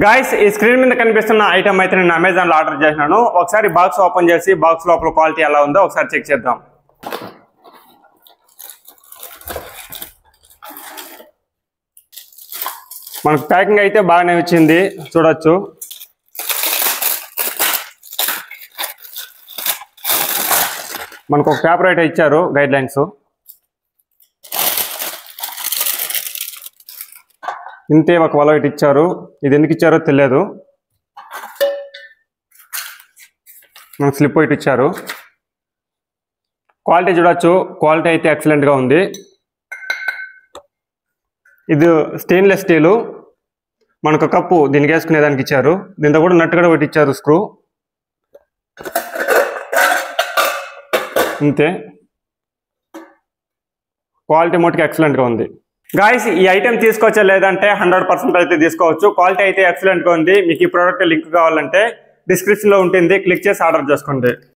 Guys ఈ screen మీద కనిపిస్తున్న ఐటమ్ అయితే నేను అమెజాన్ లో ఆర్డర్ చేశాను. ఒకసారి బాక్స్ ఓపెన్ చేసి బాక్స్ లోపల క్వాలిటీ ఎలా ఉందో ఒకసారి చెక్ చేద్దాం. మనకు ప్యాకింగ్ అయితే బాగానే వచ్చింది, చూడొచ్చు. మనకు ఒక పేపర్ అయితే ఇచ్చారు, గైడ్ లైన్స్. ఇంతే ఒక వలైట్ ఇచ్చారు. ఇది ఎందుకు ఇచ్చారో తెలియదు. మనకు స్లిప్ వైట్ ఇచ్చారు. క్వాలిటీ చూడొచ్చు, క్వాలిటీ అయితే ఎక్సలెంట్గా ఉంది. ఇది స్టెయిన్లెస్ స్టీలు. మనకు కప్పు దీనికి వేసుకునేదానికి ఇచ్చారు. దీంతో కూడా నట్టు కూడా ఒకటి ఇచ్చారు, స్క్రూ. ఇంతే, క్వాలిటీ మటుకు ఎక్సలెంట్గా ఉంది. గాయస్ ఈ ఐటెం తీసుకోవచ్చా లేదంటే 100% అయితే తీసుకోవచ్చు. క్వాలిటీ అయితే ఎక్సలెంట్గా ఉంది. మీకు ఈ ప్రోడక్ట్ లింక్ కావాలంటే డిస్క్రిప్షన్లో ఉంటుంది, క్లిక్ చేసి ఆర్డర్ చేసుకోండి.